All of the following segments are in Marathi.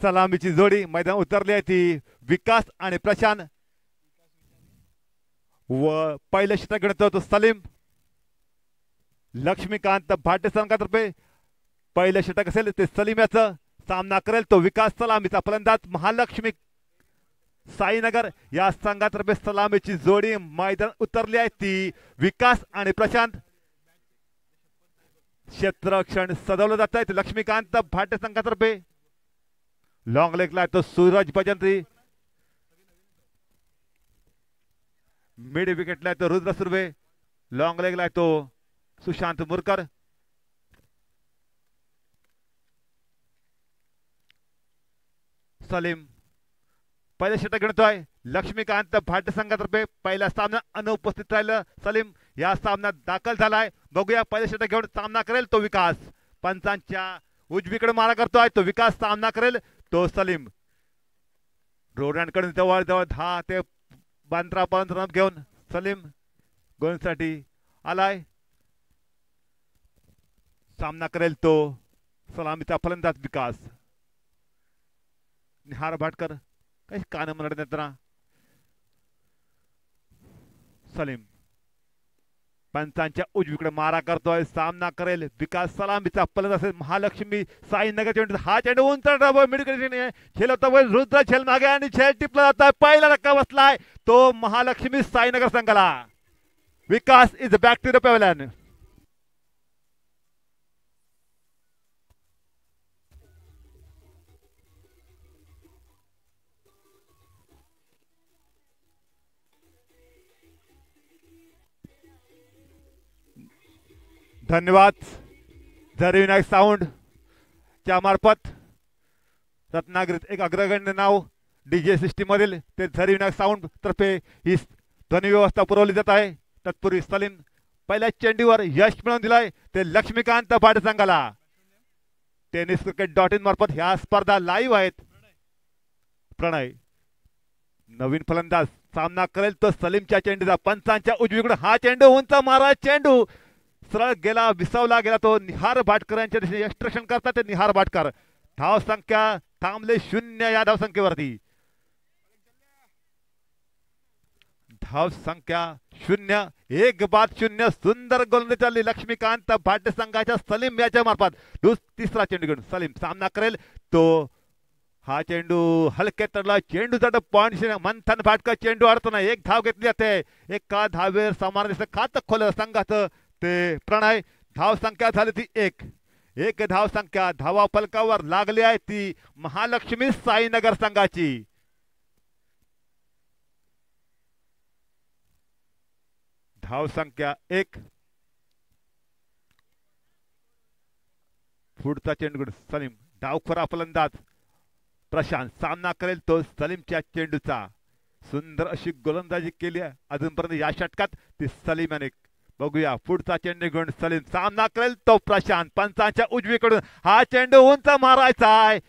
सलामीची जोडी मैदान उतरली आहे ती विकास आणि प्रशांत व पहिल्या षटक गणतो तो सलीम लक्ष्मीकांत भाटे संघातर्फे पहिलं षटक असेल ते सलीम याचा सामना करेल तो विकास सलामीचा फलंदाज महालक्ष्मी साईनगर या संघातर्फे सलामीची जोडी मैदान उतरली आहे ती विकास आणि प्रशांत क्षेत्ररक्षण सजवलं जात आहे लक्ष्मीकांत भाटे संघातर्फे लॉंग लेगला तो सूरज भजंत्री मिड विकेटला तो रुद्र सुर्वे लॉंग लेगला तो सुशांत मुरकर सलीम पहिल्या षटक गणतोय लक्ष्मीकांत भाटे संघातर्फे पहिला सामना अनुपस्थित राहिलं सलीम या सामन्यात दाखल झालाय बघूया पहिल्या षटक घेऊन सामना करेल तो विकास पंचांच्या उजवीकडे मारा करतोय तो विकास सामना करेल तो सलीम रोडांकडून जवळ जवळ 10 ते 15 रन घेऊन सलीम गोलसाठी आलाय सामना करेल तो सलामीचा फलंदाज विकास निहार भाटकर काही कान म्हणत सलीम पंचांच्या उजवीकडे मारा करतोय सामना करेल विकास सलामीचा फलंदाज असेल महालक्ष्मी साईनगर चेंडू हा चेंडू उंच मिडकडे झेलवतो रुद्र झेल मागे आणि झेल टिपला जातोय पहिला धक्का बसलाय तो महालक्ष्मी साईनगर संघाला Vikas is back to the pavilion धन्यवाद झरविनायक साऊंड च्या मार्फत रत्नागिरीत एक अग्रगण्य नाव डीजे सिस्टीम मधील ते झरविनायक साऊंड तर्फे ही ध्वनी व्यवस्था पुरवली जात आहे तत्पूर्वी सलीम पहिल्या चेंडूवर यश मिळवून दिलाय ते लक्ष्मीकांत भाटे संघाला tenniscricket.in मार्फत ह्या स्पर्धा लाईव्ह आहेत प्रणय नवीन फलंदाज सामना करेल तो सलीमच्या चेंडूचा पंचांच्या उजवीकडे हा चेंडू उंच मारा चेंडू सरळ गेला विसावला गेला तो निहार भाटकर यांच्या दिशेने यष्टरक्षण करतात ते निहार भाटकर धाव संख्या थांबले 0 या धाव संख्येवरती धाव संख्या 0 एक बाद 0 सुंदर गोलंदाजी चालली लक्ष्मीकांत भाटे संघाच्या सलीम याच्या मार्फत तिसरा चेंडू घेऊन सलीम सामना करेल तो हा चेंडू हलके तडला चेंडूचा पॉइंट मंथन भाटकर चेंडू अडतो एक धाव घेतली जाते एका धावेवर समान खात खोल संघाचं ते प्रणय धाव संख्या झाली ती एक धाव संख्या धावा फलकावर लागली आहे ती महालक्ष्मी साईनगर संघाची धाव संख्या 1 पुढचा चेंडू सलीम डावखोरा फलंदाज प्रशांत सामना करेल तो सलीमच्या चेंडूचा सुंदर अशी गोलंदाजी केली अजूनपर्यंत या षटकात ती सलीम याने बघूया पुढचा चेंडू घेऊन सलीम सामना करेल तो प्रशांत पंचांच्या उजवीकडून हा चेंडू उंच मारायचा आहे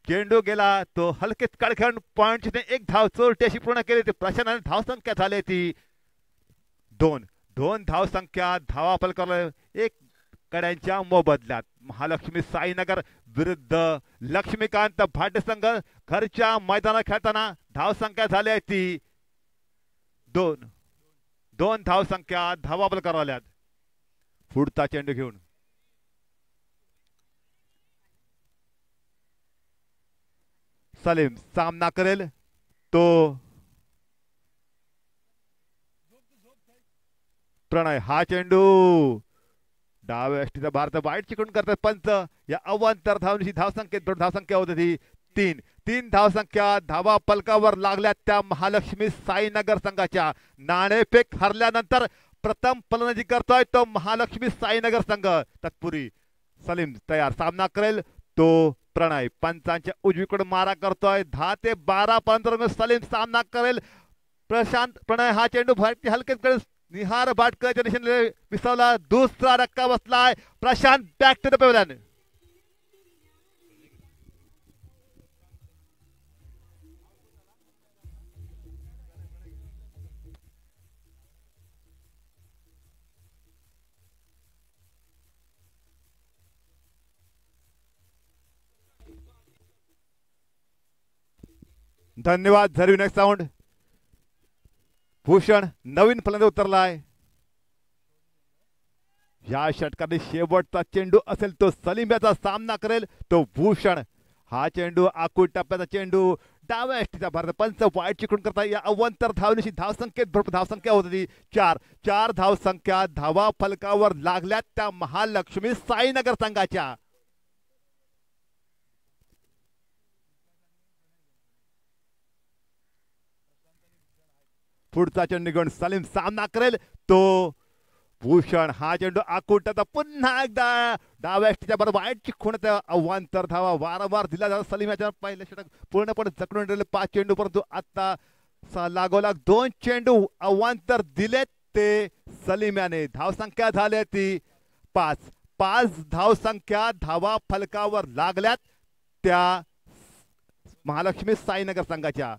चेंडू गेला तो हलकेच काळ खेळून पॉइंट एक धाव चोरटी अशी पूर्ण केली ती प्रशांत धाव संख्या झाली ती 2 धाव संख्या धावा फलकावर एक कड्यांच्या मोबदल्यात महालक्ष्मी साईनगर विरुद्ध लक्ष्मीकांत भाटे संघ घरच्या मैदानात खेळताना धाव संख्या झाली आहे ती 2 धाव संख्या धावा फलकावर आल्यात पुढचा चेंडू घेऊन सलीम सामना करेल तो प्रणय हा चेंडू डाव्या अष्टीचा भारत वाईट चिकून करतात पंच या अवांतर धावची धावसंख्येत धावसंख्या होती 3 धावसंख्या धावा फलकावर लागल्या त्या महालक्ष्मी साईनगर संघाच्या नाणेफेक हरल्यानंतर प्रथम फलंदाजी करतोय तो महालक्ष्मी साईनगर संघ तत्पूर्वी सलीम तयार सामना करेल तो प्रणय पंचांच्या उजवीकडे मारा करतोय 10 ते 12 पर्यंत सलीम सामना करेल प्रशांत प्रणय हा चेंडू भारतीय हलकेच निहार भाटकरच्या दिशेने विसावला दुसरा धक्का बसलाय Prashant back to the pavilion धन्यवाद झरवी. Next sound. भूषण नवीन फलंदाज उतरलाय. या षटकाने शेवटचा चेंडू असेल तो सलीम याचा सामना करेल तो भूषण. हा चेंडू आखूड टप्प्याचा चेंडू डाव्या एष्टीचा भारत पंच वाईट चिकून करता. या अवंतर धावनिशी धावसंख्येत भरपूर धावसंख्या होती 4 धावसंख्या धावा फलकावर लागल्यात त्या महालक्ष्मी साईनगर संघाच्या. पुढचा चेंडू घेऊन सलीम सामना करेल तो भूषण. हा चेंडू आकुटाचा पुन्हा एकदा डाव्या एष्टीच्या बरोबर वाईटची खुणत अवांतर धावा वारंवार दिला जातो. सलीम याच्या पहिल्या षटक पूर्णपणे जखडून ठेवले 5 चेंडू, परंतु आता लागोलाग 2 चेंडू अवांतर दिलेत ते सलीम याने. धावसंख्या झाली ती 5 धावसंख्या धावा फलकावर लागल्यात त्या महालक्ष्मी साईनगर संघाच्या.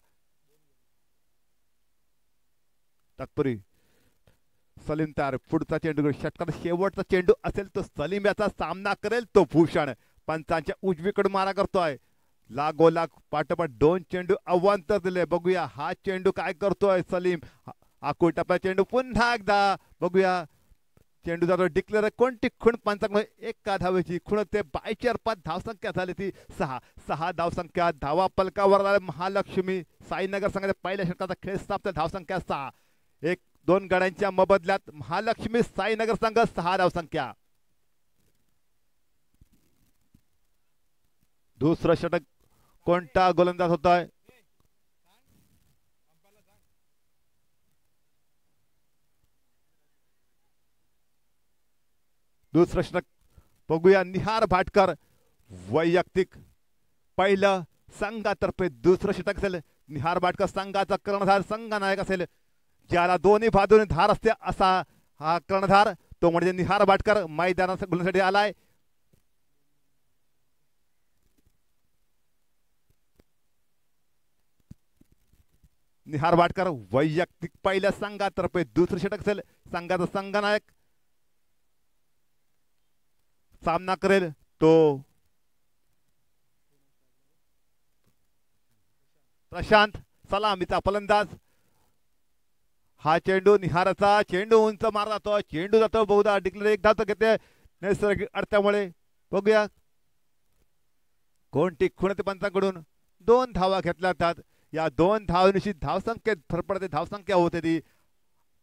तत्पुरी सलीम तयार. पुढचा चेंडू षटकात शेवटचा चेंडू असेल तो सलीम याचा सामना करेल तो भूषण. पंचांच्या उजवीकडून मारा करतोय. लागोलाग पाठोपाठ 2 चेंडू अवांतर दिले. बघूया हा चेंडू काय करतोय सलीम. आखूड टप्पा चेंडू पुन्हा एकदा बघूया. चेंडू जातो डिक्लेअर. कोणती खुण पंचांमध्ये एका धावेची खुण ते 5 धावसंख्या झाली ती 6 धावसंख्या धावा पलकावर महालक्ष्मी साईनगर संघाच्या पहिल्या षटकाचा खेळ समाप्त. धावसंख्या 6. 1-2 गड्यांच्या मोबदल्यात महालक्ष्मी साईनगर संघ 6 धावसंख्या. दुसरं षटक कोणता गोलंदाज होताय. दुसरं षटक बघूया. निहार भाटकर वैयक्तिक पहिलं संघातर्फे दुसरं षटक असेल. निहार भाटकर संघाचा कर्णधार संघनायक असेल. ज्याला दोन्ही बाजूने धार असते असा हा कर्णधार तो म्हणजे निहार भाटकर मैदानात गुलसाठी आलाय. निहार भाटकर वैयक्तिक पहिल्या संघातर्फे दुसरं षटक असेल. संघाचा संघनायक सामना करेल तो प्रशांत सलामीचा फलंदाज. हा चेंडू निहाराचा चेंडू उंच मारला जातो. चेंडू जातो बहुधा डिक्लेअर. एक धाव तर घेते नैसर्गिक अडथळ्यामुळे. बघूया कोणती खुणते पंचांकडून 2 धावा घेतल्या जातात. या 2 धावांशी धावसंख्येत भर पडते. धावसंख्या होते ती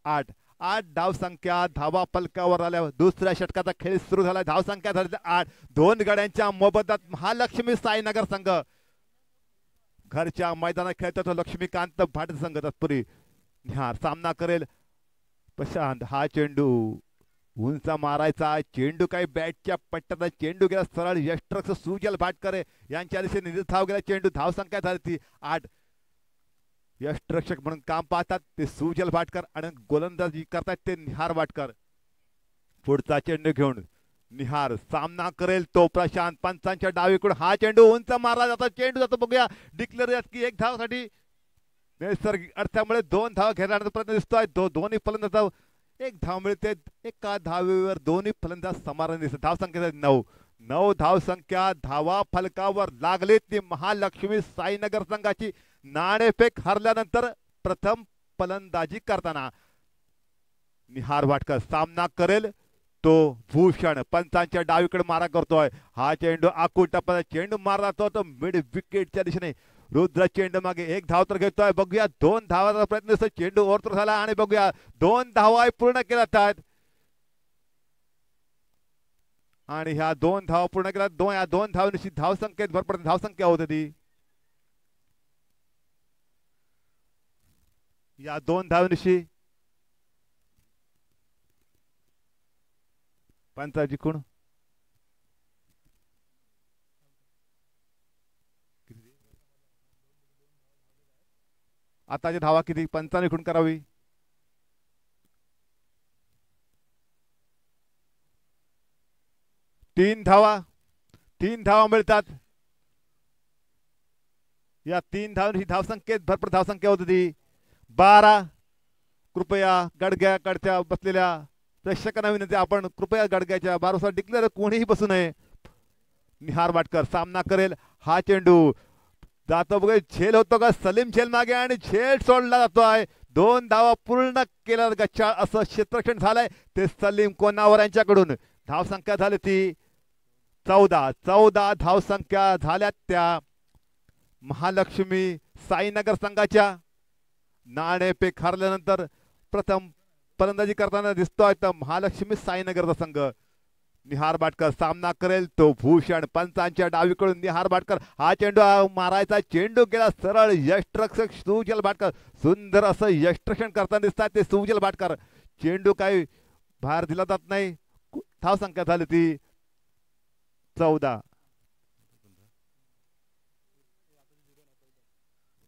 8 धावसंख्या धावा पलकावर आल्यावर दुसऱ्या षटकाचा खेळ सुरू झाला. धावसंख्या झाली 8. 2 गड्यांच्या मोबदल्यात महालक्ष्मी साईनगर संघ घरच्या मैदानात खेळतो तो लक्ष्मीकांत भाट संघ. तत्पुरी निहार सामना करेल प्रशांत. हा चेंडू उंच मारायचा. चेंडू काही बॅटच्या पट्ट्यात चेंडू गेला सरळ. यष्टरक्ष सुजल भाटकर यांच्या दिशेने धाव गेला चेंडू. धावसंख्या झाली ती 8. यष्टरक्षक म्हणून काम पाहतात ते सुजल भाटकर आणि गोलंदाजी करतात ते निहार भाटकर. पुढचा चेंडू घेऊन निहार सामना करेल तो प्रशांत. पंचांच्या डावीकडून हा चेंडू उंच मारला जातो. चेंडू जातो बघूया डिक्लेअर की 1 धावासाठी नैसर्गिक अर्थामुळे 2 धावा घेण्याचा प्रयत्न दिसतोय. दोन्ही फलंदाज 1 धाव मिळते. एका धावेवर दोन्ही फलंदाज समाधान दिसतात. धावसंख्या 9 धावसंख्या धावा फलकावर लागली ती महालक्ष्मी साईनगर संघाची. नाणेफेक हरल्यानंतर प्रथम फलंदाजी करताना निहार भाटकर सामना करेल तो भूषण. पंचांच्या डावीकडे मारा करतोय. हा चेंडू आखूड टप्प्याचा चेंडू मारला तो मिड विकेटच्या दिशेने. रुद्र चेंडू मागे 1 धाव तर घेतोय. बघूया 2 धावाचा प्रयत्न दिसतो. चेंडू ओरतर झाला आणि बघूया 2 धावा पूर्ण केल्या आहेत आणि ह्या 2 धावा पूर्ण केल्या. या 2 धावांची धावसंख्येत भर पडते. धावसंख्या होती ती या 2 धावांशी पंचाची खूण आताची धावा किती पंचाने खूण करावी. तीन धावा मिळतात. या 3 धावांची धावसंख्येत भरपूर धावसंख्या होती ती 12. कृपया गडग्याकडच्या बसलेल्या प्रेक्षकांना विनंती आपण कृपया गडग्याच्या बारूसा डिक्लेअर कोणीही बसू नये. निहार भाटकर सामना करेल. हा चेंडू जातो बघा झेल होतो का सलीम झेल मागे आणि झेल सोडला जातोय. 2 धावा पूर्ण केल्या गच्चा असं क्षेत्ररक्षण झालंय ते सलीम कोणावर यांच्याकडून. धावसंख्या झाली ती 14 धावसंख्या झाल्या त्या महालक्ष्मी साईनगर संघाच्या. नाणेफेक हारल्यानंतर प्रथम फलंदाजी करताना दिसतोय तर महालक्ष्मी साईनगरचा संघ. निहार बाटकर सामना करेल तो भूषण पंचांच्या डावीकडून. निहार बाटकर हा चेंडू मारायचा चेंडू गेला सरळ. यष्टरक्षक सुजल बाटकर सुंदर असं यष्टरक्षण करताना दिसतात ते सुजल बाटकर. चेंडू काही बाहेर दिला जात नाही. धावसंख्या झाली ती 14.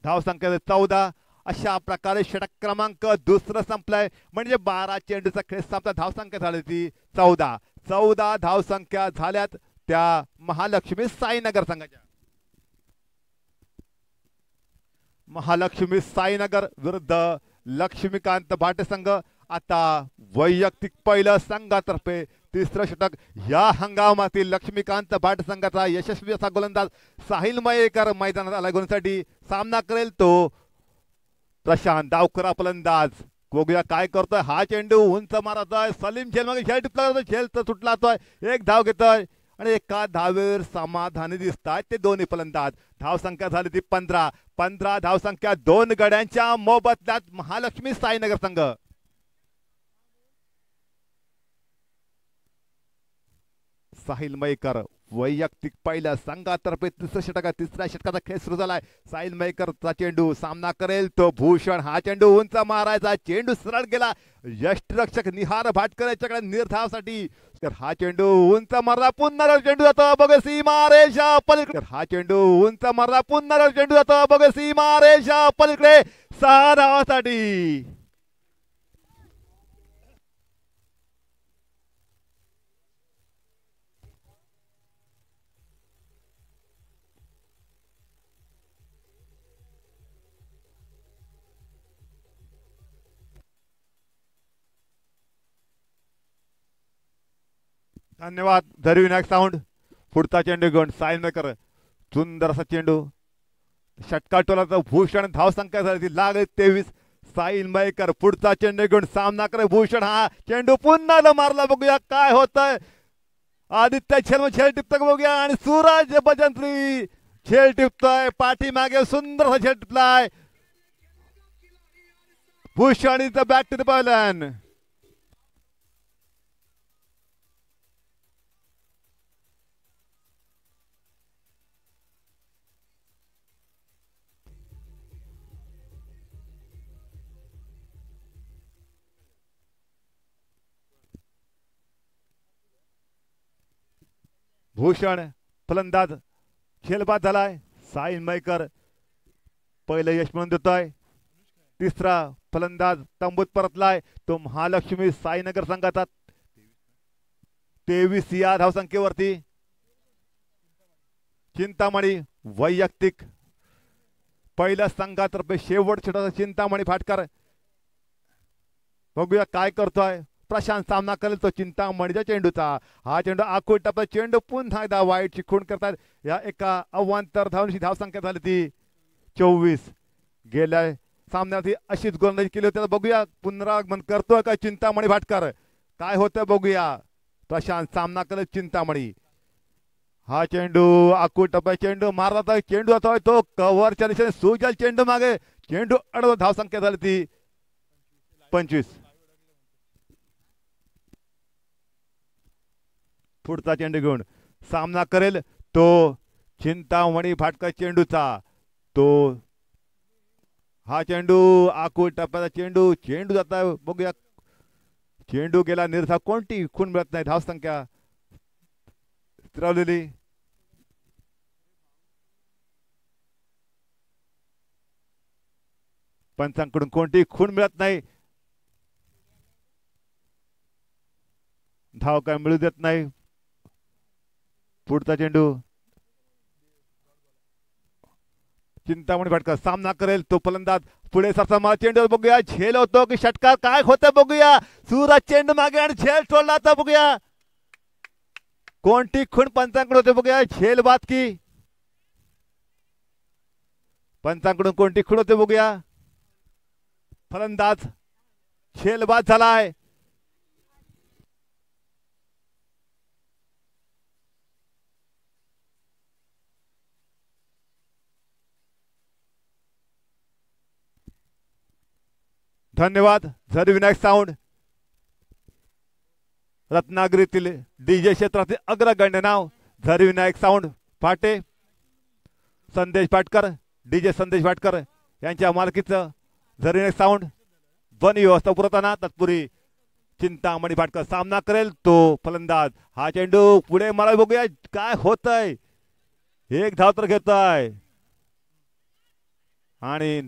धावसंख्या 14. अशा प्रकारे षटक क्रमांक दुसरं संपलाय म्हणजे 12 चेंडूचा खेळ संपला. धावसंख्या झाली ती 14 धावसंख्या झाल्यात त्या महालक्ष्मी साईनगर संघाच्या. महालक्ष्मी साईनगर विरुद्ध लक्ष्मीकांत भाटे संघ. आता वैयक्तिक पहिलं संघातर्फे तिसरं षटक या हंगामातील लक्ष्मीकांत भाटे संघाचा यशस्वी असा गोलंदाज साहिल मयेकर मैदानात आला. गोलंदाजीसाठी सामना करेल तो प्रशांत डावकरा फलंदाज. बघूया काय करतोय. हा चेंडू उंच मारतोय सलीम झेल मागे झेल टिपला जातोय. झेल तर सुटला जातोय. 1 धाव घेतोय आणि एका धावेवर समाधानी दिसतात ते दोन्ही फलंदाज. धावसंख्या झाली ती 15 धावसंख्या 2 गड्यांच्या मोबदल्यात महालक्ष्मी साईनगर संघ. साहिल मयेकर वैयक्तिक पहिल्या संघातर्फे तिसऱ्या षटकाचा खेळ सुरू झालाय. साहिल मयेकरचा चेंडू सामना करेल तो भूषण. हा चेंडू उंच मारायचा चेंडू सरळ गेला. यष्टरक्षक निहार भाटकर याच्याकडे निर्धावासाठी. तर हा चेंडू उंच मारला पुन्हा चेंडू जातो बघ सीमा रेषा पलीकडे. हा चेंडू उंच मारला पुन्हा चेंडू जातो बघ सीमा रेषा पलीकडे. 6 धावासाठी. धन्यवाद धरविनायक साऊंड. पुढचा चेंडू घेऊन साहिल मयेकर. सुंदर असा चेंडू षटकार टोलाचा भूषण. धावसंख्या झाली लागली 23. साहिल मयेकर पुढचा चेंडू घेऊन सामना करे भूषण. हा चेंडू पुन्हा मारला. बघूया काय होतंय. आदित्य झेल टिपतोय बघूया आणि सूरज भजंत्री झेल टिपतोय पाठीमागे. सुंदर असा झेल टिपलाय. Bhushan is the back to the pavilion. Bhushan फलंदाज खेळबाद झालाय. साहिल मयेकर पहिलं यश म्हणून देतोय. तिसरा फलंदाज तंबूत परतलाय तो महालक्ष्मी साईनगर संघाचा. 23 या धावसंख्येवरती. चिंतामणी वैयक्तिक पहिल्या संघातर्फे शेवट षटकाचा चिंतामणी फाटकर. बघूया काय करतोय. प्रशांत सामना करेल तो चिंतामणीच्या चेंडूचा. हा चेंडू आखूड टप्पा चेंडू पुन्हा एकदा वाईटची खूण करतात. या एका अवांतर धावांची धावसंख्या झाली ती 24. गेल्या सामन्यात अशीच गोलंदाजी केली होती. बघूया पुनरागमन करतोय का चिंतामणी भाटकर. काय होतं बघूया. प्रशांत सामना करेल चिंतामणी. हा चेंडू आखूड टप्पा चेंडू मारला चेंडू जातोय तो कव्हरच्या दिशेने. सुजल चेंडू मागे चेंडू अडव. धावसंख्या झाली ती 25. पुढचा चेंडू घेऊन सामना करेल तो चिंतामणी भाटकर चेंडूचा. तो हा चेंडू आखूड टप्प्याचा चेंडू. चेंडू जाता बघूया. चेंडू गेला निर्धाव. कोणती खूण मिळत नाही. धावसंख्या स्थिरावलेली. पंचांकडून कोणती खूण मिळत नाही. धाव काय मिळू देत नाही. पुढचा चेंडू चिंतामणी भाटकर सामना करेल तो फलंदाज. पुढे सरसा चेंडू बघूया. झेल होतो की षटकार काय होतं बघूया. सूरज चेंडू मागे आणि झेल सोडला आता बघूया. कोणती खूण पंचांकडे होते बघूया. झेल बाद की पंचांकडून कोणती खुण होते बघूया. फलंदाज झेलबाद झालाय. धन्यवाद. झरी विनायक साऊंड रत्नागिरीतील डीजे क्षेत्रातील अग्रगण्य नाव झरी विनायक साऊंड फाटे. संदेश भाटकर डीजे संदेश भाटकर यांच्या मालकीचं झरी विनायक साऊंड. ध्वनी व्यवस्था पुरवताना तत्पुरी चिंतामणी भाटकर सामना करेल. तो फलंदाज हा चेंडू पुढे मला बघूया काय होतंय. एक धाव तर घेतोय आणि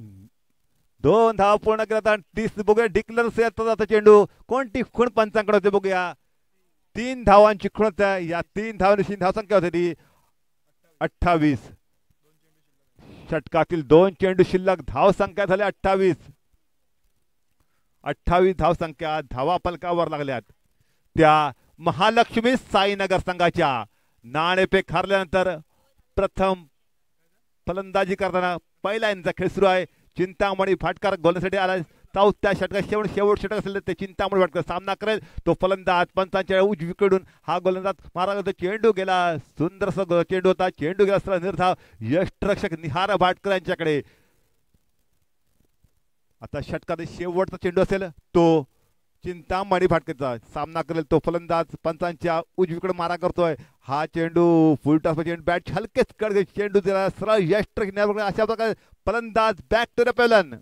2 धाव पूर्ण केला. 30 बघूया डिक्लेअर जातो चेंडू. कोणती खूण पंचांकडे होते बघूया. 3 धावांची खूण होती. या 3 धावांची धावसंख्या होती 28. षटकातील 2 चेंडू शिल्लक. धावसंख्या झाली 28. 28 धावसंख्या धावा फलकावर लागल्यात. त्या महालक्ष्मी साईनगर संघाच्या नाणेफेक हारल्यानंतर प्रथम फलंदाजी करताना पहिला इनिंगचा खेळ सुरू आहे. चिंतामणी फाटकर गोलसाठी आला. चौथ्या षटकात शेवट षटक असेल ते चिंतामणी फाटकर सामना करेल. तो फलंदाज पंचांच्या उजवीकडून हा गोलंदाज मारा करतो. चेंडू गेला. सुंदरसा चेंडू होता. चेंडू गेला सरळ निर्धाव. यष्टरक्षक निहार भाटकर यांच्याकडे. आता षटकात शेवटचा चेंडू असेल तो चिंतामणी फाटकेचा सामना करेल. तो फलंदाज पंचांच्या उजवीकडे मारा करतोय. हा चेंडू फुल टॉस चेंडू बॅट हलकेच कडे चेंडू दिला सरळ यष्टरक्षक. अशा प्रकारे फलंदाज बॅक टू द पेलन.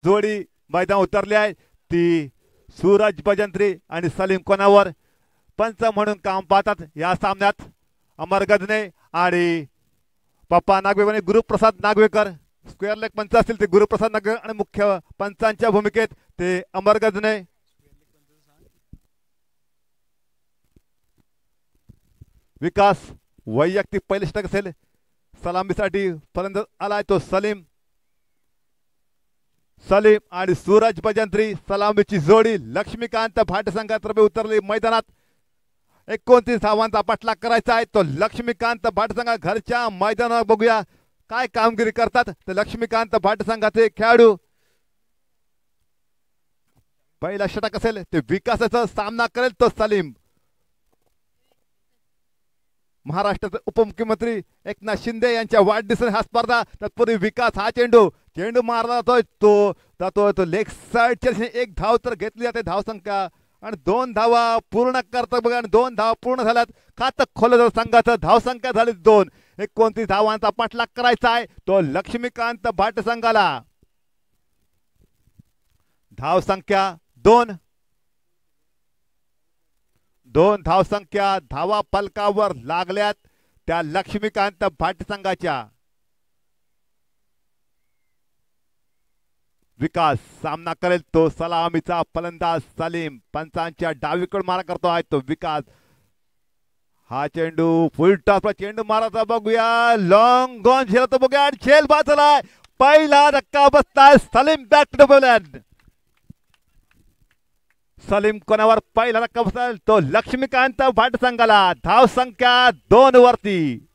जोडी मैदान उतरली आहे ती सूरज भजंत्री आणि सलीम कोणावर पंच म्हणून काम पाहतात या सामन्यात. अमर गजने आणि पप्पा नागवेकर आणि गुरुप्रसाद नागवेकर स्क्वेअर लेग पंच असतील ते गुरुप्रसाद नागवेकर आणि मुख्य पंचांच्या भूमिकेत ते अमर गजने. विकास वैयक्तिक पहिले षटक असेल. सलामीसाठी फलंदाज आलाय तो सलीम. सलीम आणि सूरज भजंत्री सलामीची जोडी लक्ष्मीकांत भाट संघातर्फे उतरली मैदानात. 29 धावांचा पाठलाग करायचा आहे. तो लक्ष्मीकांत भाट संघ घरच्या मैदानावर बघूया काय कामगिरी करतात ते लक्ष्मीकांत भाट संघाचे खेळाडू. पहिला षटक असेल ते विकासाचा सामना करेल तो सलीम. महाराष्ट्राचे उपमुख्यमंत्री एकनाथ शिंदे यांच्या वाढदिवसाने हा स्पर्धा. तत्पूर्वी विकास हा चेंडू मारला जातोय तो लेग साइडच्या एक धाव तर घेतली जाते धावसंख्या आणि 2 धावा पूर्ण करता बघा. 2 धावा पूर्ण झाल्यात. खातं खोलं संघाचं धावसंख्या झाली 2. 29 धावांचा पाठलाग करायचा आहे तो लक्ष्मीकांत भाट संघाला. धावसंख्या 2 धावसंख्या धावा फलकावर लागल्यात त्या लक्ष्मीकांत भाट संघाच्या. विकास सामना करेल तो सलामीचा फलंदाज सलीम. पंचांच्या डावीकडून मारा करतो आहे तो विकास. हा चेंडू फुल टॉपला चेंडू मारायचा बघूया. लॉंग ऑन झेलतो बघूया आणि झेल बाजूला. पहिला धक्का बसताय Salim back to bowler. Salim कोणावर पहिला धक्का बसेल तो लक्ष्मीकांत भाट संघाला. धाव संख्या 2 वरती.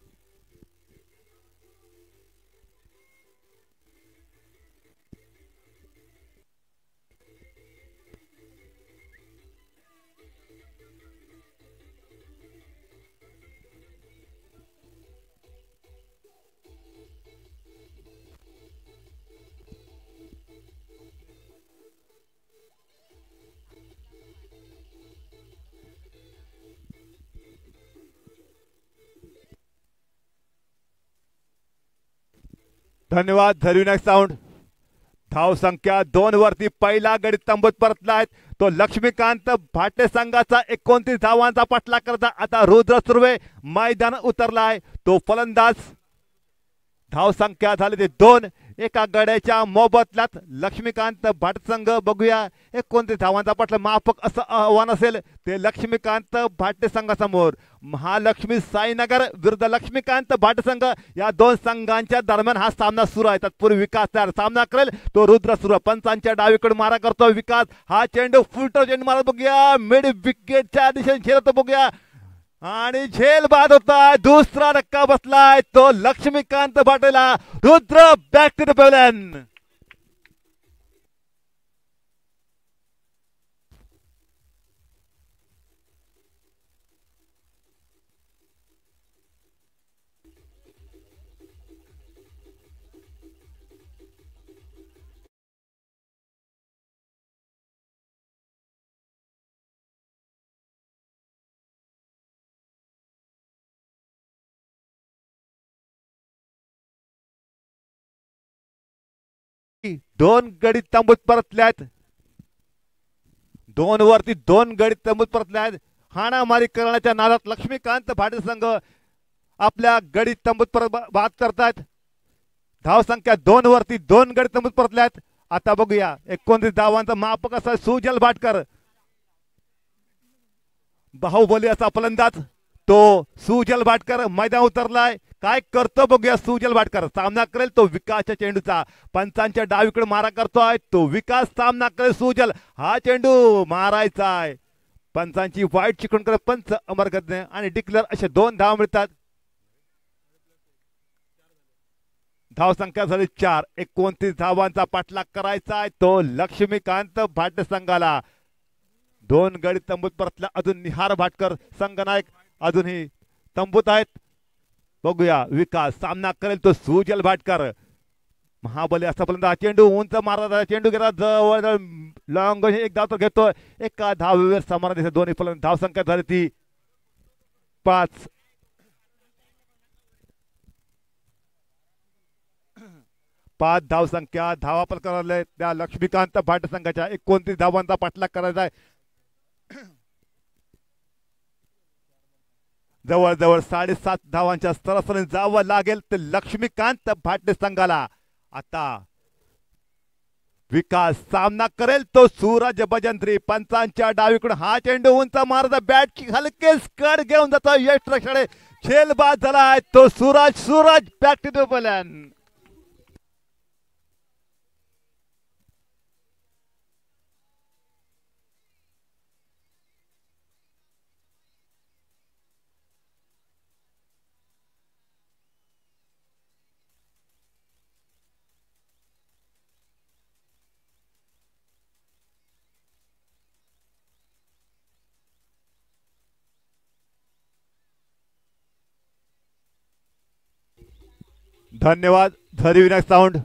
धन्यवाद धरविनायक साऊंड. धाव संख्या 2 वरती पहिला गडी तंबूत परतलाय तो लक्ष्मीकांत भाटे संघाचा. 29 धावांचा पाठलाग करता आता रुद्र सुर्वे मैदान उतरलाय तो फलंदाज. धाव संख्या झाली ते 2. एका गड्याच्या मोबदल्यात लक्ष्मीकांत भाट संघ बघूया 29 धावांचा पाठलाग माफक असं आव्हान असेल ते लक्ष्मीकांत भाटे संघासमोर. महालक्ष्मी साईनगर विरुद्ध लक्ष्मीकांत भाट संघ या 2 संघांच्या दरम्यान हा सामना सुरू आहे. तत्पूर्वी विकास तयार सामना करेल तो रुद्र सुरू. पंचांच्या डावीकडे मारा करतो विकास. हा चेंडू फुलटो चेंडू मारत बघूया. मिड विकेटच्या दिशेने झेलतो बघूया आणि झेल बाद होता. दुसरा धक्का बसलाय तो लक्ष्मीकांत भाटेला. Rudra back to the pavilion. दोन गडी तंबूत परतल्यात. 2 वरती 2 गडी तंबूत परतल्यात. हाणामारी करण्याच्या नादात लक्ष्मीकांत भाटे संघ आपल्या गडी तंबूत बाद करतात. धाव संख्या 2 वरती 2 गडी तंबूत परतल्यात. आता बघूया 29 धावांचा मापक असा सुजल भाटकर. बाहुबली असा फलंदाज तो सुजल भाटकर मैदान उतरलाय. काय करतो बघूया सुजल भाटकर. सामना करेल तो विकासच्या चेंडूचा. पंचांच्या डावीकडे मारा करतोय तो विकास. सामना करेल सुजल. हा चेंडू मारायचा आहे. पंचांची वाईट चिकण करत पंच अमरगज्ञ आणि डिक्लेअर असे 2 धाव मिळतात. धाव संख्या झाली 4. 29 धावांचा पाठलाग करायचा आहे तो लक्ष्मीकांत भाटे संघाला. 2 गडी तंबूत परतला. अजून निहार भाटकर संघनायक अजूनही तंबूत आहेत. बघूया विकास सामना करेल तो सुजल भाटकर. महाबली असा फलंदाज. चेंडू उंच मारला. चेंडू गेला जवळ लॉंग एक धाव तर घेतो. एका धावेवर समान दिसत दोन्ही फलंदाज. धाव संख्या झाली ती 5. 5 धाव संख्या धावा पलकावल्या त्या लक्ष्मीकांत भाट संघाच्या. 29 धावांचा पाठलाग करायचा आहे. जवळजवळ 7.5 धावांच्या सरासरीने जावं लागेल ते लक्ष्मीकांत भाटे संघाला. आता विकास सामना करेल तो सूरज भजंत्री. पंचांच्या डावीकडून हा चेंडू उंच मारता बॅटची हलके स्कड घेऊन जातो यश रक्षणे. झेल बाद झालाय तो Suraj back to the bowler. धन्यवाद झरी विनायक साऊंड.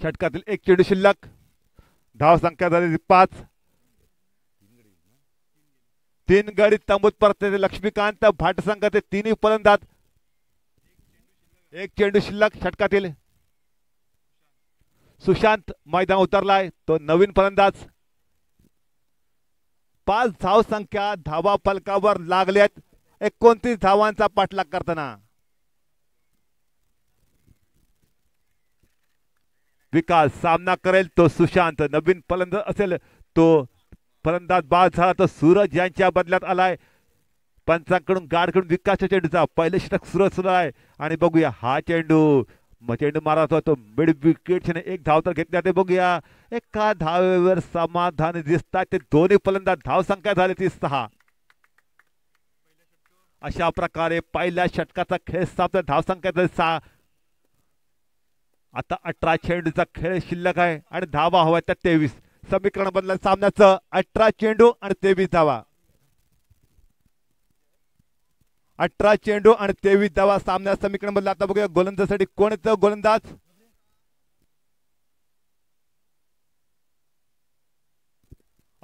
षटकातील एक चेंडू शिल्लक. धाव संख्या झाली 5. 3 गडी तंबूत परतले लक्ष्मीकांत भाट संघाचे तिन्ही फलंदाज. एक चेंडू शिल्लक षटकातील. सुशांत मैदान उतरलाय, तो नवीन फलंदाज. 5 धाव संख्या. धावा फलकावर लागल्यात. 29 धावांचा पाठलाग करताना विकास सामना करेल, तो सुशांत. नवीन फलंदाज असेल तो फलंदाज बाद झाला, तो सूरज यांच्या बदल्यात आलाय. पंचांकडून गाडकडून विकासच्या चेंडूचा पहिले षटक सुरू आहे. आणि बघूया हा चेंडू चेंडू मारत होतो मिड विकेटने एक धाव तर घेतली ते बघूया. एका धावेवर समाधान दिसतात ते दोन्ही फलंदाज. धाव संख्या झाली ती 6. अशा प्रकारे पहिल्या षटकाचा खेळ संपला. धाव संख्या झाली 6. आता 18 चेंडूचा खेळ शिल्लक आहे आणि धावा हवा त्या 23. समीकरण बदललं सामन्याचं. 18 चेंडू आणि 23 धावा. 18 चेंडू आणि 23 धावा सामन्यात समीकरण बदललं. आता बघूया गोलंदाजासाठी कोण येतं. गोलंदाज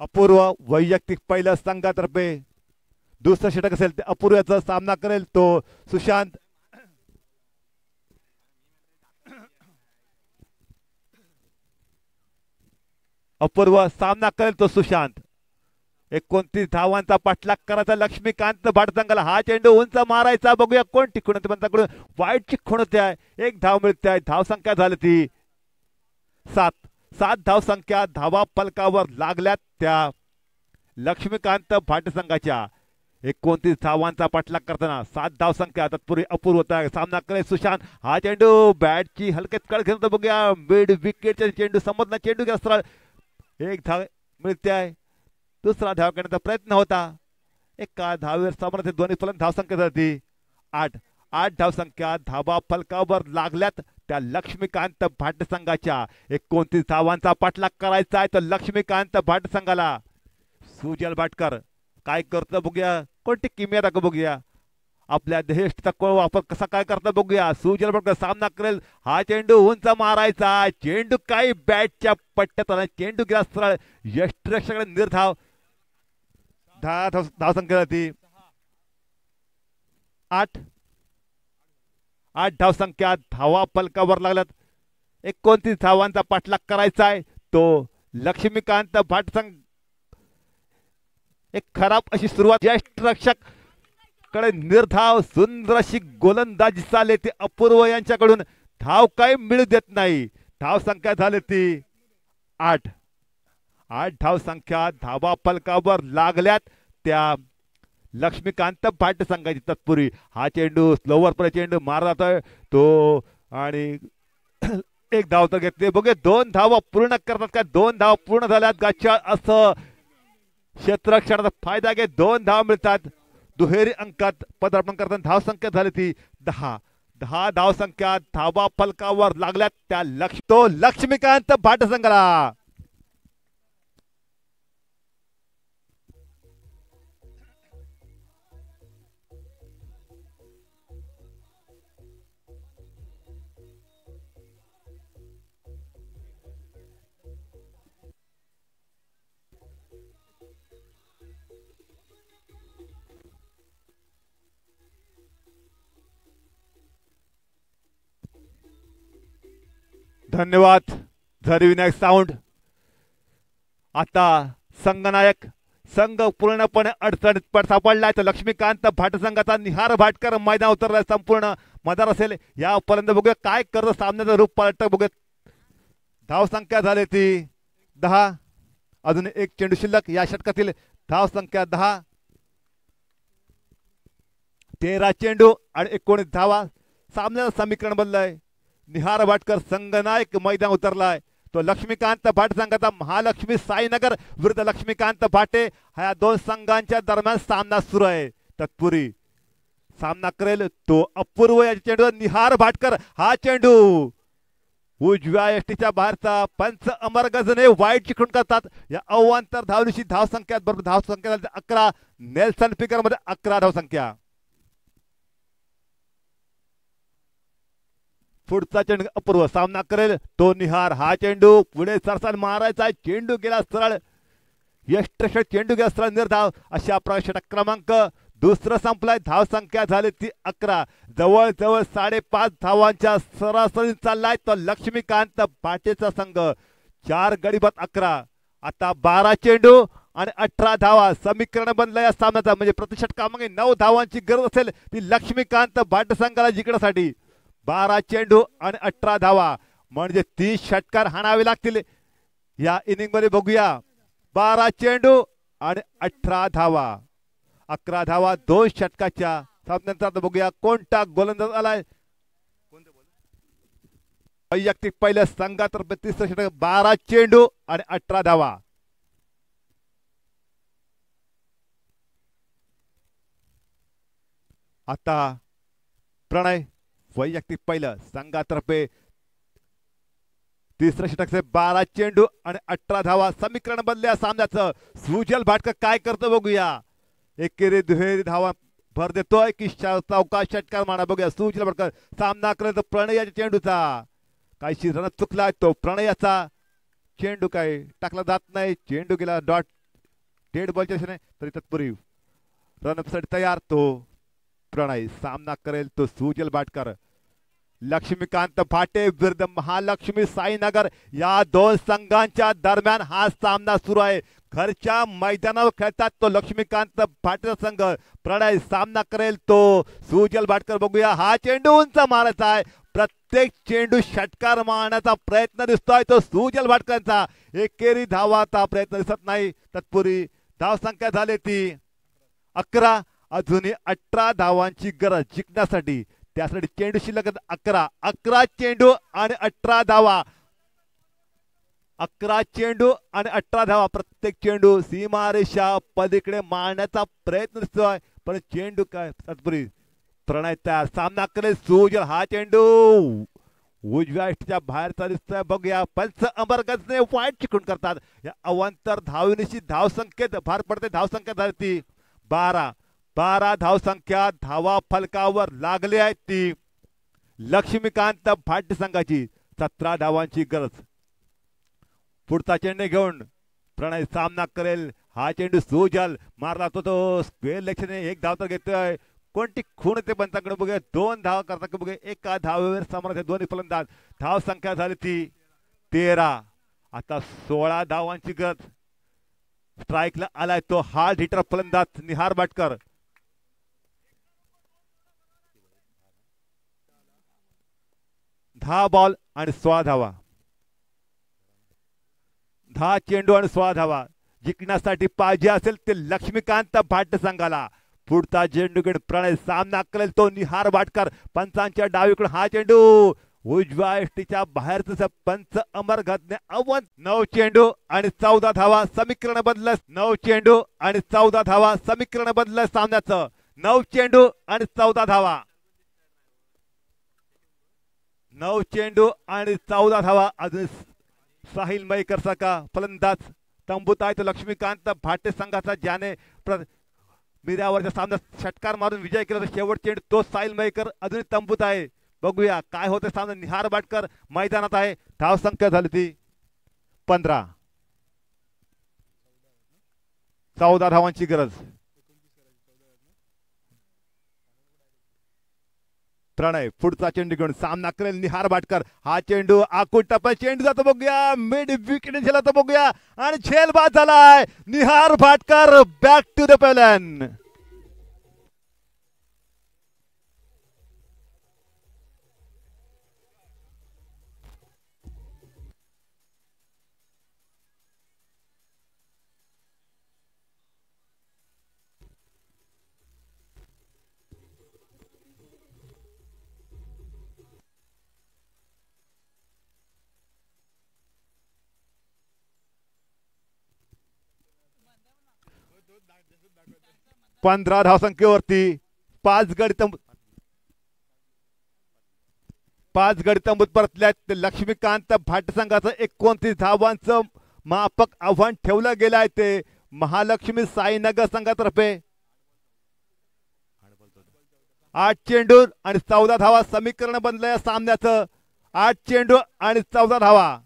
अपूर्व वैयक्तिक पहिल्या संघातर्फे. दुसरं षटक असेल ते अपूर्वाचा सामना करेल, तो सुशांत. अपूर्व सामना करेल, तो सुशांत. 29 धावांचा पाठलाग करायचा लक्ष्मीकांत भाट संघाला. हा चेंडू उंच मारायचा. बघूया कोण टिकून पंचाकडून वाईटची खूण होते आहे. एक धाव मिळते आहे. धाव संख्या झाली ती 7. 7 धाव संख्या. धावा फलकावर लागल्यात त्या लक्ष्मीकांत भाट संघाच्या. 29 धावांचा पाठलाग करताना 7 धाव संख्या. तत्पूर्वी अपूर्व सामना करेल सुशांत. हा चेंडू बॅटची हलकेत कळ घेऊन बघूया मिड विकेटचा चेंडू समजला. चेंडू गेला सरळ. एक धाव मिळते आहे. दुसरा धाव करण्याचा प्रयत्न होता. एका धावेवर समोर दोन्ही फलंदाज. धाव संख्या झाली 8. 8 धाव संख्या. धावा फलकावर लागल्यात त्या लक्ष्मीकांत भाट संघाच्या. 29 धावांचा पाठलाग करायचा आहे तर लक्ष्मीकांत भाट संघाला. सुजल भाटकर काय करतं बघूया. कोणती किमया दाखव बघूया. आपल्या देशचा वापर कसा काय करता बघूया. सुजल भाटकर सामना करेल. हा चेंडू उंच मारायचा. चेंडू काही बॅटच्या पट्ट्यात आला. चेंडू गेला सरळ. यष्टीरक्षकाने निर्धाव. धाव संख्या ती 8. 8 धाव संख्या. धावा फलकावर लागल्यात. 29 धावांचा पाठलाग करायचा आहे तो लक्ष्मीकांत भाट संघ. एक खराब अशी सुरुवात. यष्टीरक्षक कडे निर्धाव. सुंदर अशी गोलंदाजी चालली ती अपूर्व यांच्याकडून. धाव काही मिळू देत नाही. धाव संख्या झाली ती 8. 8 धाव संख्या. धावा फलकावर लागल्यात त्या लक्ष्मीकांत भाट संघाची. तत्पूर्वी हा चेंडू स्लोवर पर चेंडू मारला जातोय तो. आणि एक धाव तर घेतली. बघूया 2 धावा पूर्ण करतात का. 2 धावा पूर्ण झाल्यात गाच्या. असं क्षेत्ररक्षणाचा फायदा घे. 2 धाव मिळतात. दुहेरी अंकात पदार्पण करताना. धाव संख्या झाली ती 10. 10 धाव संख्या. धावा फलकावर लागल्यात त्या तो लक्ष्मीकांत भाट संघाला. धन्यवाद झरी विनायक साऊंड. आता संघनायक संघ पूर्णपणे अडचणीत सापडलाय तर लक्ष्मीकांत भाट संघाचा निहार भाटकर मैदान उतरलाय. संपूर्ण मदार असेल यापर्यंत. बघूया काय करत सामन्याचं रूप पालट. बघूया धाव संख्या झाली ती 10. अजून एक चेंडू शिल्लक. या षटकातील धाव संख्या 10. 13 चेंडू आणि 19 धावा. सामन्याचं समीकरण बदललंय. निहार भाटकर संघनायक मैदान उतरलाय. तो लक्ष्मीकांत भाट संघाचा. महालक्ष्मी साईनगर विरुद्ध लक्ष्मीकांत भाटे. ह्या 2 संघांच्या दरम्यान सामना सुरू आहे. तत्पूर्वी सामना करेल तो अपूर्व या चेंडू. निहार भाटकर. हा चेंडू उजव्या यष्टीच्या बाहेरचा. पंच अमर गजने वाईट चिकून करतात. या अवांतर धावलीची धाव संख्या बरोबर धाव संख्या 11. नेल्सन फिगर मध्ये 11 धाव संख्या. पुढचा चेंडू अपूर्व सामना करेल तो निहार. हा चेंडू पुढे सरसाल मारायचा चेंडू गेला सरळ यष्टरक्षक चेंडू गेला सरळ निर्धाव. अशा प्रकारे षटक क्रमांक दुसरं संपलाय. धाव संख्या झाली ती 11. जवळ जवळ 5.5 धावांच्या सरासरी चाललाय तो लक्ष्मीकांत भाटेचा संघ. 4 गडी बाद 11. आता 12 चेंडू आणि 18 धावा समीकरण बनलं या सामन्याचा. म्हणजे प्रतिषटकामागे 9 धावांची गरज असेल ती लक्ष्मीकांत भाटे संघाला जिंकण्यासाठी. 12 चेंडू आणि 18 धावा म्हणजे 30 षटकार हाणावे लागतील या इनिंग मध्ये. बघूया 12 चेंडू आणि 18 धावा 11 धावा 2 षटकाच्या सामन्यानंतर. बघूया कोणता गोलंदाज आलाय. वैयक्तिक पहिल्या संघातर्फे तिसरं षटक 12 चेंडू आणि 18 धावा. आता प्रणय वैयक्तिक पहिलं संघातर्फे तिसरं षटक 12 चेंडू आणि 18 धावा समीकरण बनल्या सामन्याचं. सुजल भाटकर काय करतो बघूया. एकेरी दुहेरी धावा भर देतोय की चौका षटकार मारा. बघूया सुजल भाटकर सामना करत प्रणयाच्या चेंडूचा. काहीशी रन चुकला तो प्रणयाचा. चेंडू काय टाकला जात नाही. चेंडू गेला डॉट डेड बॉलच्या दिशेने तरी तत्पूर्वी रनसाठी तयार तो प्रणय. सामना करेल तो सुजल भाटकर. लक्ष्मीकांत भाटे विरुद्ध महालक्ष्मी साईनगर या 2 संघांच्या दरम्यान हा सामना सुरू आहे. घरच्या मैदानावर खेळतात तो लक्ष्मीकांत भाटेचा संघ. प्रणय सामना करेल तो सुजल भाटकर. बघूया हा चेंडू उंच मारायचा आहे. प्रत्येक चेंडू षटकार मारण्याचा प्रयत्न दिसतोय तो सुजल भाटकरांचा. एकेरी धावाचा प्रयत्न दिसत नाही. तत्पूर्वी धाव संख्या झाली ती 11. अजूनही 18 धावांची गरज जिंकण्यासाठी. त्यासाठी चेंडू शिल्लक 11 चेंडू आणि 18 धावा. 11 चेंडू आणि 18 धावा. प्रत्येक चेंडू सीमारेषा पलीकडे मारण्याचा प्रयत्न दिसतोय पण चेंडू काय तत्पूर्वी प्रणय तयार. सामना करेल सुजल. हा चेंडू उजव्या इष्टीच्या बाहेरचा दिसतोय. बघूया पंच अमरगजने वाईट चिकून करतात. या अवांतर धावनिशी धाव संख्येत भार पडते. धाव संख्या झाली ती 12 धाव संख्या धावा फलकावर लागली आहे ती लक्ष्मीकांत भाटे संघाची. 17 धावांची गरज. पुढचा चेंडू घेऊन प्रणय सामना करेल. हा चेंडू सुजल मारला तो स्क्वेअर लेगने 1 धाव तर घेतोय. कोणती खूण ते पंचाकडे बघूया. 2 धावा करता बघूया. एका धावेवर समोर दोन्ही फलंदाज. धाव संख्या झाली ती 13. आता 16 धावांची गरज. स्ट्राईकला आलाय तो हार्ड हिटर फलंदाज निहार भाटकर. 10 बॉल आणि 16 धावा. 10 चेंडू आणि 16 धावा जिंकण्यासाठी पाहिजे असेल ते लक्ष्मीकांत भाटे संघाला. पुढचा चेंडू घेऊन प्रणय सामना करेल तो निहार भाटकर. पंचांच्या डावीकडून हा चेंडू उजव्या एष्टीच्या बाहेरच पंच अमर घातने अवंत. 9 चेंडू आणि 14 धावा समीकरण बदलस. 9 चेंडू आणि 14 धावा समीकरण बदलस सामन्याचं. 9 चेंडू आणि 14 धावा. 9 चेंडू आणि 14 धावा. अजून साहिल मयेकर का फलंदाज तंबूत आहे तो लक्ष्मीकांत भाटे संघाचा. ज्याने मिरावरच्या सामन्यात षटकार मारून विजय केला. शेवट चेंडू तो साहिल मयेकर अजून तंबूत आहे. बघूया काय होते सामना. निहार भाटकर मैदानात आहे. धाव संख्या झाली ती 15. 14 धावांची गरज. प्रणय पुढचा चेंडू घेऊन सामना करेल निहार भाटकर. हा चेंडू आकुट टप्पा चेंडू जातो बघूया. मिड विकेट झेला तो बघूया आणि झेल बाद झालाय. Nihar Bhatkar back to the pavilion. पंधरा धावसंख्येवरती 5 गडी तंबूत परतल्यात लक्ष्मीकांत भाटे संघाचं 29 धावांचं मापक आव्हान ठेवलं गेलं आहे ते महालक्ष्मी साईनगर संघातर्फे. 8 चेंडू आणि 14 धावा समीकरण बनलं या सामन्याचं. 8 चेंडू आणि 14 धावा.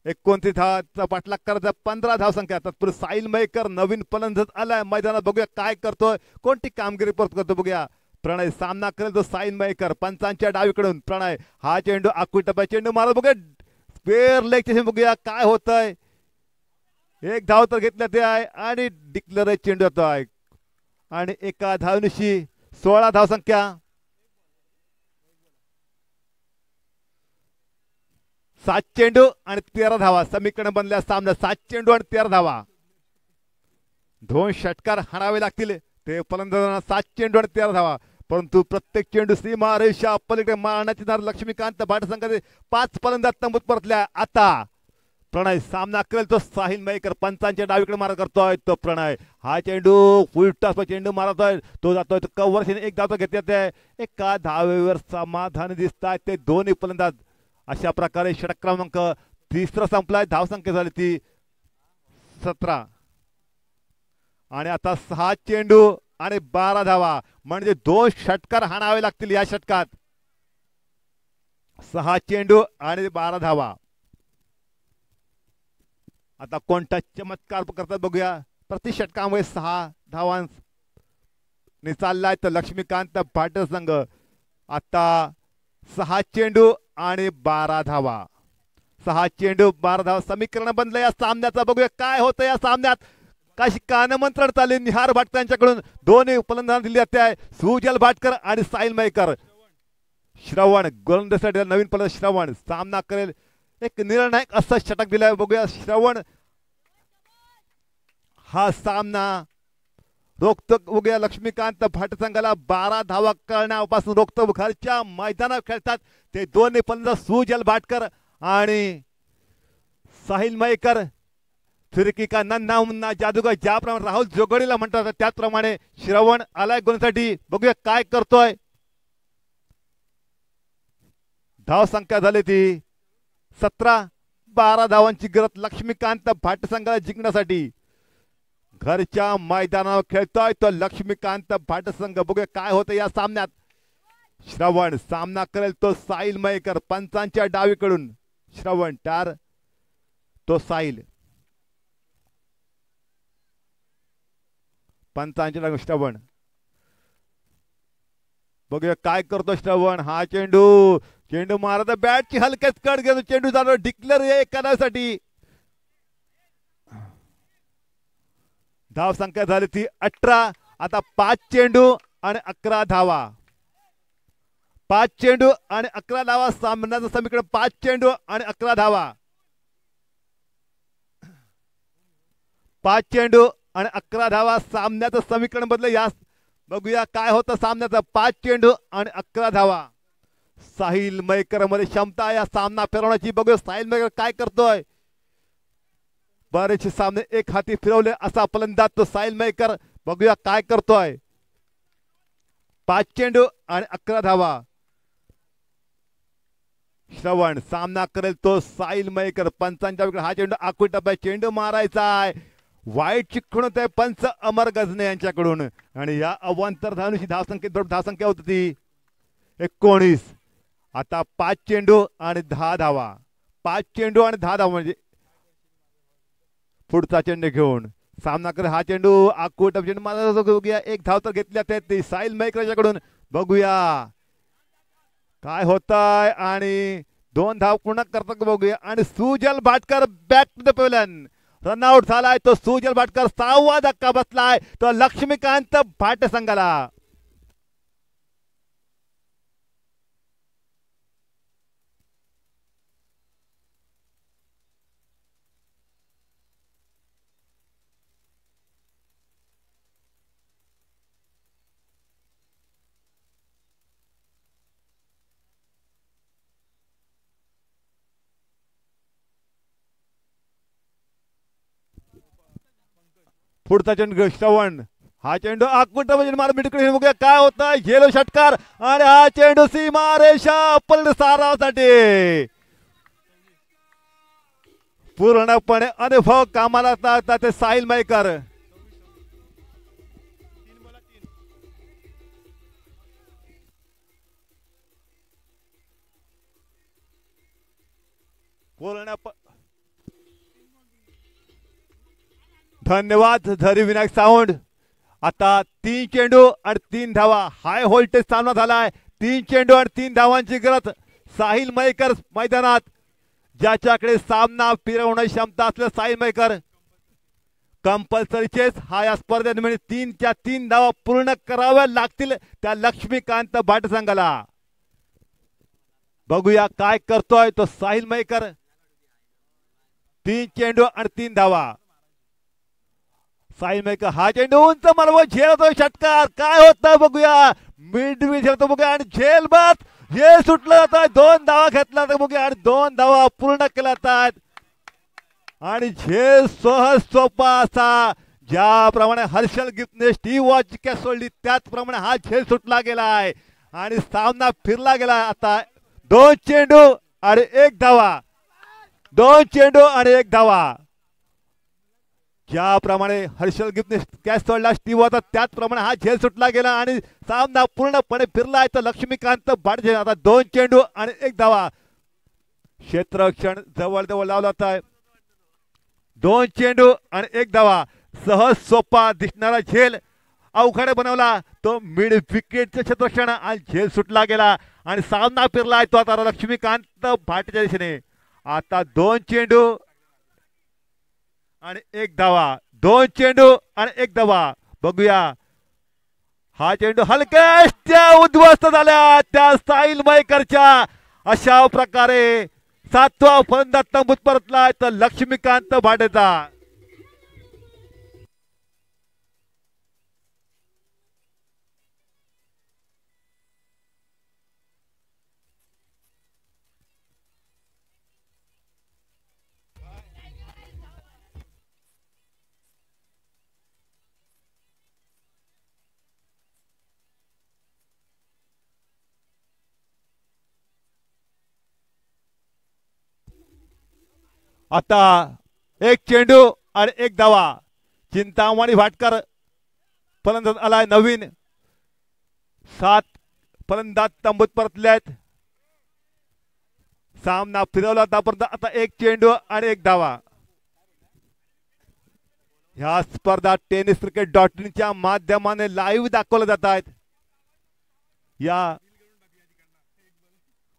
29 धावाचा पाठलाग करायचा. 15 धावसंख्या. तत्पूर्वी साहिल मयेकर नवीन फलंदाज आलाय मैदानात. बघूया काय करतोय, कोणती कामगिरी परत करतो बघूया. प्रणय सामना करेल तो साहिल मयेकर पंचांच्या डावीकडून. प्रणय हा चेंडू आखू टप्प्या चेंडू मारत बघूया स्क्वेअर लेगच्या बघूया काय होतंय. एक धाव तर घेतल्या ते आहे आणि डिक्लेअर चेंडू येतो आहे आणि एका धावनिशी 16 धावसंख्या. 7 चेंडू आणि 13 धावा. समीकरण बनल्या सामन्यात. 7 चेंडू आणि 13 धावा. 2 षटकार हाणावे लागतील ते फलंदाजांना. 7 चेंडू आणि 13 धावा. परंतु प्रत्येक चेंडू सीमा रेषा पलीकडे मारण्याची धार. लक्ष्मीकांत भाट संघाचे 5 फलंदाज तंबूत परतल्या. आता प्रणय सामना करेल तो साहिल मयेकर पंचांच्या डावीकडे मारा करतोय तो प्रणय. हा चेंडू फुल टॉस चेंडू मारतोय तो जातोय तो कव्हर. एक धाव घेत येते. एका धावेवर समाधानी दिसत आहेत ते दोन्ही फलंदाज. अशा प्रकारे षटक क्रमांक 3 संपलाय. धावसंख्या झाली ती 17 आणि आता 6 चेंडू आणि 12 धावा. म्हणजे 2 षटकार हाणावे लागतील या षटकात. 6 चेंडू आणि 12 धावा. आता कोणता चमत्कार करतात बघूया. प्रति षटकामुळे 6 धावांनी चाललाय तर लक्ष्मीकांत भाट संघ. आता 6 चेंडू आणि 12 धावा. 6 चेंडू 12 धावा. समीकरण बनलं या सामन्याचा. बघूया काय होतं या सामन्यात. काशी कानमंत्रण चालले निहार भाटकर यांच्याकडून. दोन्ही फलंदाज दिली जाते आहे सुजल भाटकर आणि साहिल मयेकर. श्रवण गोलंदाजीसाठी नवीन फलंदाज श्रवण सामना करेल. एक निर्णायक असं षटक दिलाय बघूया. श्रवण हा सामना रोखतो बघूया. लक्ष्मीकांत भाट संघाला 12 धावा करण्यापासून रोखतो. घरच्या मैदानावर खेळतात ते दोन्ही फलंदाज सुजल भाटकर आणि साहिल मयेकर. फिरकी का नन्ना मुन्ना जादूगर ज्याप्रमाणे राहुल जोगडीला म्हणतात त्याचप्रमाणे श्रवण आलाय गोलसाठी. बघूया काय करतोय. धाव संख्या झाली ती 17. 12 धावांची गरज लक्ष्मीकांत भाट संघाला जिंकण्यासाठी. घरच्या मैदानावर खेळतोय तो लक्ष्मीकांत भाट संघ. बघूया काय होतं या सामन्यात. श्रवण सामना करेल तो साहिल मयेकर पंचांच्या डावीकडून. श्रवण टार तो साहिल पंचांच्या डावी. श्रवण बघूया काय करतो श्रवण. हा चेंडू मारत बॅटची हलक्याच कट घेतो. चेंडू जातो डिक्लेअर एका धावेसाठी. धाव संख्या झाली ती 18. आता 5 चेंडू आणि 11 धावा. 5 चेंडू आणि 11 धावा. सामन्याचं समीकरण 5 चेंडू आणि 11 धावा. 5 चेंडू आणि 11 धावा. सामन्याचं समीकरण बदल या. बघूया काय होतं सामन्याचं. 5 चेंडू आणि 11 धावा. साहिल मयेकर मध्ये क्षमता या सामना फिरवण्याची. बघूया साहिल मयेकर काय करतोय. बरेचसे सामने एक हाती फिरवले असा फलंदाज तो साहिल मयेकर. बघूया काय करतोय. 5 चेंडू आणि 11 धावा. श्रवण सामना करेल तो साहिल मयेकर पंचांच्या. हा चेंडू आखू टप्प्यात चेंडू मारायचा आहे. वाईट चिखून होते पंच अमर गजने यांच्याकडून आणि या अवांतर धावनिशी धावसंख्या होती ती 19. आता 5 चेंडू आणि 10 धावा. 5 चेंडू आणि 10 धावा म्हणजे पुढचा चेंडू घेऊन सामना करे. हा चेंडू आखू टप्प्यात मारला. बघूया एक धाव तर घेतल्या ते साहिल मयेकरच्याकडून. बघूया काय होतंय आणि 2 धाव पूर्ण करतात बघूया. आणि Sujal Bhatkar back to the pavilion. Run out झालाय तो सुजल भाटकर. 6वा धक्का बसलाय तो लक्ष्मीकांत भाट संघाला. पुढचा चेंडू श्रवण. हा चेंडू आकुट मार मिडकडे. बघूया काय होतं. झेलो षटकार आणि हा चेंडू सीमा रेषा पलट सारासाठी. पूर्णपणे अनुभव कामाला लागतात ते साहिल मयेकर. कोलण्या धन्यवाद धरी विनायक साऊंड. आता 3 चेंडू आणि 3 धावा. हाय व्होल्टेज सामना झालाय. 3 चेंडू आणि 3 धावांची गरज. साहिल मयेकर मैदानात. ज्याच्याकडे सामना फिरवण्याची क्षमता असलेला साहिल मयेकर कंपल्सरी चेस हा या स्पर्धेत म्हणजे 3च्या 3 धावा पूर्ण कराव्या लागतील त्या लक्ष्मीकांत भाट संघाला. बघूया काय करतोय तो साहिल मयेकर. 3 चेंडू आणि 3 धावा. साहिल मयेकर हा चेंडू उंच मारवा झेलतोय षटकार. काय होतं बघूया. मिड झेलतो बघूया आणि झेल बाद. हे सुटलं जात आहे. 2 धावा घेतला तर बघूया आणि 2 धावा पूर्ण केल्या जातात आणि झेल सहज सोपा असा ज्याप्रमाणे हर्षल गिफ्टने स्टीव्ह वॉच कॅच सोडली त्याचप्रमाणे हा झेल सुटला गेलाय आणि सामना फिरला गेला. आता 2 चेंडू आणि 1 धावा. 2 चेंडू आणि 1 धावा. ज्याप्रमाणे हर्षल गिफ्टने कॅच सोडला स्टीव्ह वॉच त्याचप्रमाणे हा झेल सुटला गेला आणि सामना पूर्णपणे फिरला आहे. तर लक्ष्मीकांत भाट आता 2 चेंडू आणि 1 धावा. क्षेत्ररक्षण जवळ जवळ लावला जात आहे. 2 चेंडू आणि 1 धावा. सहज सोपा दिसणारा झेल अवघड बनवला तो मिड विकेटचे क्षेत्ररक्षण आणि झेल सुटला गेला आणि सामना फिरला आहे तो आता लक्ष्मीकांत भाटच्या दिशेने. आता 2 चेंडू आणि 1 धावा. 2 चेंडू आणि 1 धावा. बघूया हा चेंडू हलक्याच्या उद्ध्वस्त झाल्या त्या साहिल मयेकरच्या. अशा प्रकारे 7वा फलंदाज तंबूत परतलाय तर लक्ष्मीकांत भाटेचा. आता 1 चेंडू आणि 1 धावा. चिंतामणी भाटकर फलंदाज आलाय नवीन. 7 फलंदाज तंबूत परतले आहेत. सामना फिरवला आतापर्यंत. आता 1 चेंडू आणि 1 धावा. ह्या स्पर्धा टेनिस क्रिकेट.in च्या माध्यमाने लाईव्ह दाखवल्या जात आहेत. या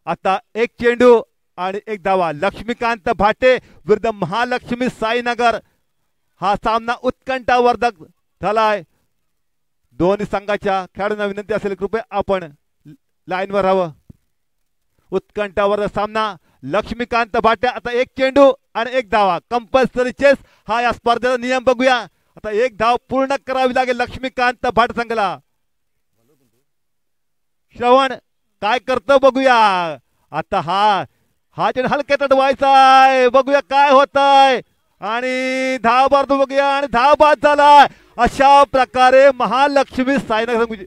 आता 1 चेंडू आणि 1 धावा. लक्ष्मीकांत भाटे विरुद्ध महालक्ष्मी साईनगर. हा सामना उत्कंठावर्धक झालाय. दोन्ही संघाच्या खेळाडूंना विनंती असेल कृपया आपण लाईनवर राहावं. उत्कंठावर्धक सामना. लक्ष्मीकांत भाटे आता 1 चेंडू आणि 1 धावा. कंपल्सरी चेस हा या स्पर्धेचा नियम. बघूया आता 1 धाव पूर्ण करावी लागेल लक्ष्मीकांत भाट संघाला. श्रवण काय करतो बघूया. आता हा चेंडू हलक्यात अडवायचा आहे. बघूया काय होत आहे आणि धाव मारतो बघूया आणि धाव बाद झाला. अशा प्रकारे महालक्ष्मी साईनगर.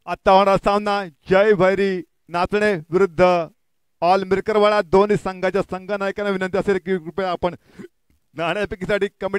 आता होणार सामना जय भैरी नाचणे विरुद्ध ऑल मिरकरवाडा. दोन्ही संघाच्या संघनायकांना विनंती असेल की कृपया आपण नाणेफेकीसाठी कमिटी